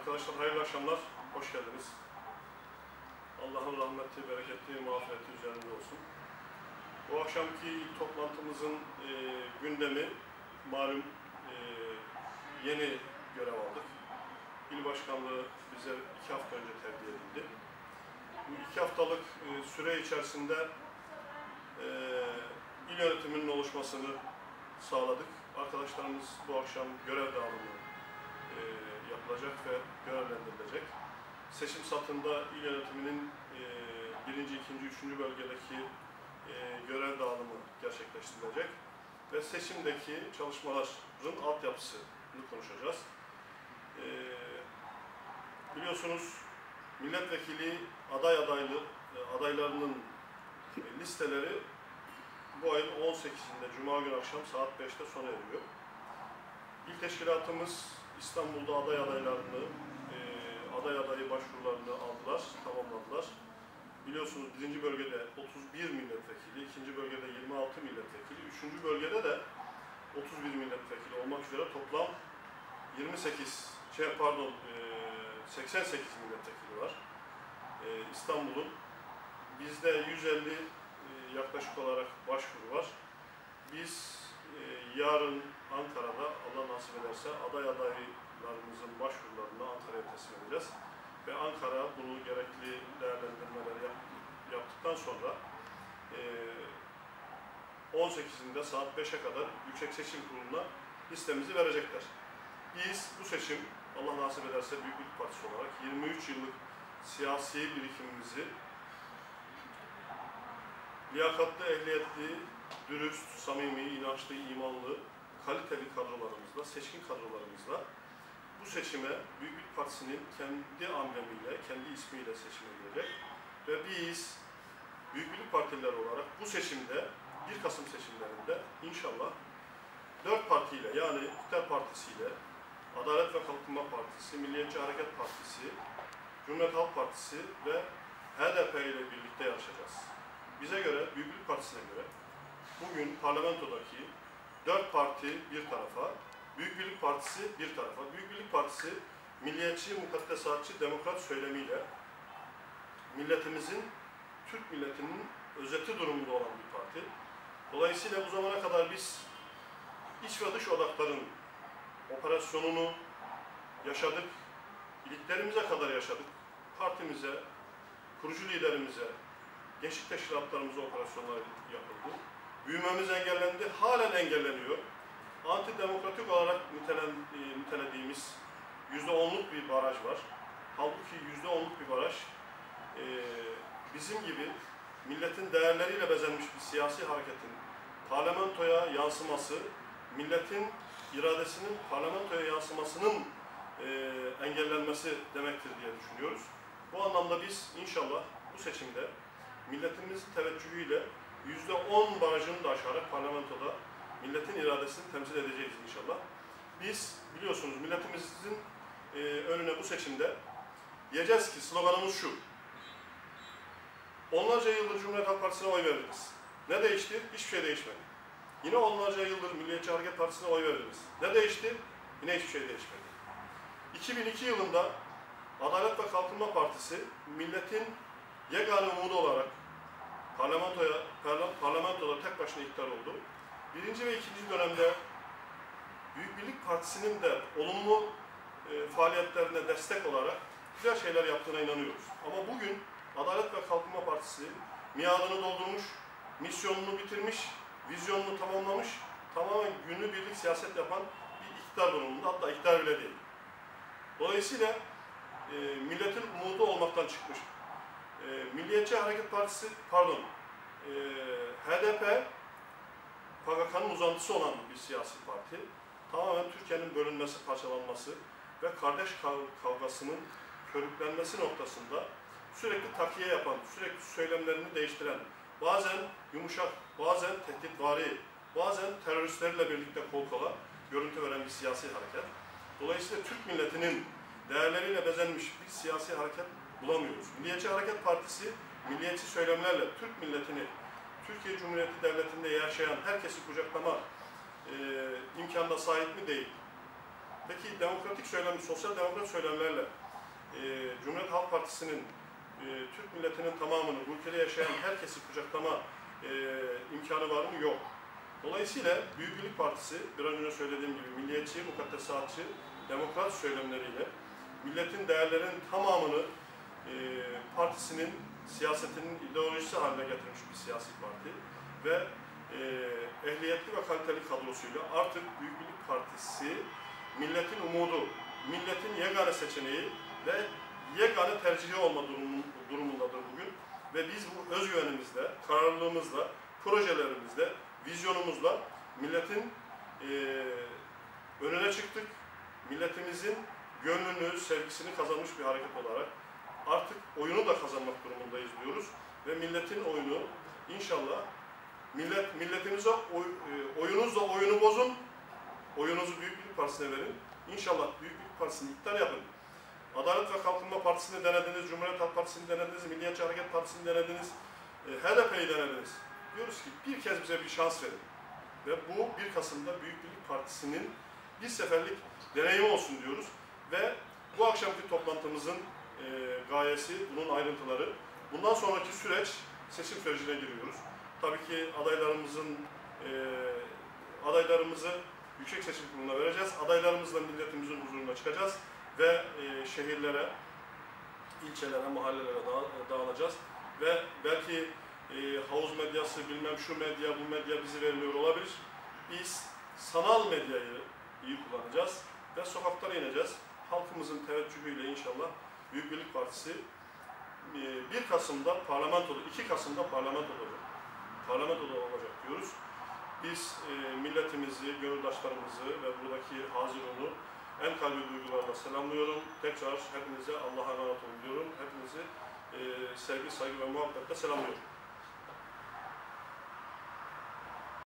Arkadaşlar hayırlı akşamlar, hoş geldiniz. Allah'ın rahmeti, bereketi, mağfireti üzerinde olsun. Bu akşamki ilk toplantımızın gündemi malum yeni görev aldık. İl başkanlığı bize 2 hafta önce tevdi edildi. Bu 2 haftalık süre içerisinde il yönetiminin oluşmasını sağladık. Arkadaşlarımız bu akşam görev dağılımı yapılacak ve görevlendirilecek. Seçim satında il yönetiminin 1., 2., 3. bölgedeki görev dağılımı gerçekleştirilecek ve seçimdeki çalışmaların altyapısını konuşacağız. Biliyorsunuz milletvekili adaylarının listeleri bu ayın 18'inde Cuma günü akşam saat 5'te sona eriyor. İl teşkilatımız İstanbul'da aday adaylarını, adayı başvurularını aldılar, tamamladılar. Biliyorsunuz 1. bölgede 31 milletvekili, 2. bölgede 26 milletvekili, 3. bölgede de 31 milletvekili olmak üzere toplam 88 milletvekili var. İstanbul'un bizde 150 yaklaşık olarak başvuru var. Biz yarın Ankara'da Allah nasip ederse adaylarımızın başvurularını Ankara'ya teslim edeceğiz. Ve Ankara bunu gerekli değerlendirmeler yaptıktan sonra 18'inde saat 5'e kadar Yüksek Seçim Kurulu'na listemizi verecekler. Biz bu seçim Allah nasip ederse Büyük Birlik Partisi olarak 23 yıllık siyasi birikimimizi liyakatlı, ehliyetli, dürüst, samimi, inançlı, imanlı, kaliteli kadrolarımızla, seçkin kadrolarımızla bu seçime Büyük Birlik Partisi'nin kendi amblemiyle, kendi ismiyle seçime girecek. Ve biz Büyük Birlik Partililer olarak bu seçimde, 1 Kasım seçimlerinde inşallah 4 partiyle yani İktidar Partisi ile Adalet ve Kalkınma Partisi, Milliyetçi Hareket Partisi, Cumhuriyet Halk Partisi ve HDP ile birlikte yarışacağız. Bize göre, Büyük Birlik Partisi'ne göre bugün parlamentodaki 4 parti bir tarafa, Büyük Birlik Partisi bir tarafa. Büyük Birlik Partisi milliyetçi, mukaddesatçı, demokrat söylemiyle milletimizin, Türk milletinin özeti durumunda olan bir parti. Dolayısıyla bu zamana kadar biz iç ve dış odakların operasyonunu yaşadık, iliklerimize kadar yaşadık. Partimize, kurucu liderimize, gençlik teşkilatlarımıza operasyonlar yapıldı. Büyümemiz engellendi, halen engelleniyor. Antidemokratik olarak nitelediğimiz %10'luk bir baraj var. Halbuki %10'luk bir baraj bizim gibi milletin değerleriyle bezenmiş bir siyasi hareketin parlamentoya yansıması, milletin iradesinin parlamentoya yansımasının engellenmesi demektir diye düşünüyoruz. Bu anlamda biz inşallah bu seçimde milletimizin teveccühüyle %10 barajını da aşarak parlamentoda milletin iradesini temsil edeceğiz inşallah. Biz biliyorsunuz milletimizin önüne bu seçimde diyeceğiz ki sloganımız şu: onlarca yıldır Cumhuriyet Halk Partisi'ne oy verdiniz. Ne değişti? Hiçbir şey değişmedi. Yine onlarca yıldır Milliyetçi Hareket Partisi'ne oy verdiniz. Ne değişti? Yine hiçbir şey değişmedi. 2002 yılında Adalet ve Kalkınma Partisi milletin yegane umudu olarak parlamentoda tek başına iktidar oldu. 1. ve 2. dönemde Büyük Birlik Partisi'nin de olumlu faaliyetlerine destek olarak güzel şeyler yaptığına inanıyoruz. Ama bugün Adalet ve Kalkınma Partisi miadını doldurmuş, misyonunu bitirmiş, vizyonunu tamamlamış, tamamen günübirlik siyaset yapan bir iktidar durumunda, hatta iktidar bile değil. Dolayısıyla milletin umudu olmaktan çıkmış. Milliyetçi Hareket Partisi, HDP, PKK'nın uzantısı olan bir siyasi parti. Tamamen Türkiye'nin bölünmesi, parçalanması ve kardeş kavgasının körüklenmesi noktasında sürekli takiye yapan, sürekli söylemlerini değiştiren, bazen yumuşak, bazen tehditvari, bazen teröristlerle birlikte kol kola görüntü veren bir siyasi hareket. Dolayısıyla Türk milletinin değerleriyle bezenmiş bir siyasi hareket bulamıyoruz. Milliyetçi Hareket Partisi, milliyetçi söylemlerle Türk milletini, Türkiye Cumhuriyeti Devleti'nde yaşayan herkesi kucaklama imkanına sahip mi değil? Peki demokratik söylem, sosyal demokrat söylemlerle Cumhuriyet Halk Partisi'nin Türk milletinin tamamını, bu ülkede yaşayan herkesi kucaklama imkanı var mı? Yok. Dolayısıyla Büyük Birlik Partisi, bir önce söylediğim gibi milliyetçi, mukaddesatçı, demokrat söylemleriyle milletin değerlerinin tamamını partisinin, siyasetinin ideolojisi haline getirmiş bir siyasi parti ve ehliyetli ve kaliteli kadrosuyla artık Büyük Birlik Partisi milletin umudu, milletin yegane seçeneği ve yegane tercihi olma durumundadır bugün. Ve biz bu özgüvenimizle, kararlılığımızla, projelerimizle, vizyonumuzla milletin önüne çıktık. Milletimizin gönlünü, sevgisini kazanmış bir hareket olarak artık oyunu da kazanmak durumundayız diyoruz. Ve milletin oyunu inşallah milletimize oyunuzla oyunu bozun, oyunuzu Büyük Birlik Partisi'ne verin. İnşallah Büyük Birlik Partisi'ni iptal yapın. Adalet ve Kalkınma Partisi'ni denediniz, Cumhuriyet Halk Partisi'ni denediniz, Milliyetçi Hareket Partisi'ni denediniz, HDP'yi denediniz. Diyoruz ki bir kez bize bir şans verin. Ve bu 1 Kasım'da Büyük Birlik Partisi'nin bir seferlik deneyimi olsun diyoruz. Ve bu akşamki toplantımızın gayesi, bunun ayrıntıları. Bundan sonraki süreç, seçim sürecine giriyoruz. Tabii ki adaylarımızı Yüksek Seçim Kurulu'na vereceğiz. Adaylarımızla milletimizin huzuruna çıkacağız ve şehirlere, ilçelere, mahallelere dağılacağız. Ve belki havuz medyası, bilmem şu medya, bu medya bizi vermiyor olabilir. Biz sanal medyayı iyi kullanacağız ve sokaklara ineceğiz. Halkımızın teveccühüyle inşallah Büyük Birlik Partisi 1 Kasım'da parlamentoda, 2 Kasım'da parlamentoda olacak. Parlamentoda olacak diyoruz. Biz milletimizi, gönüldaşlarımızı ve buradaki Haziran'ı en kalbi duygularla selamlıyorum. Tekrar hepinize Allah'a emanet olun diyorum. Hepinizi sevgi, saygı ve muhabbetle selamlıyorum.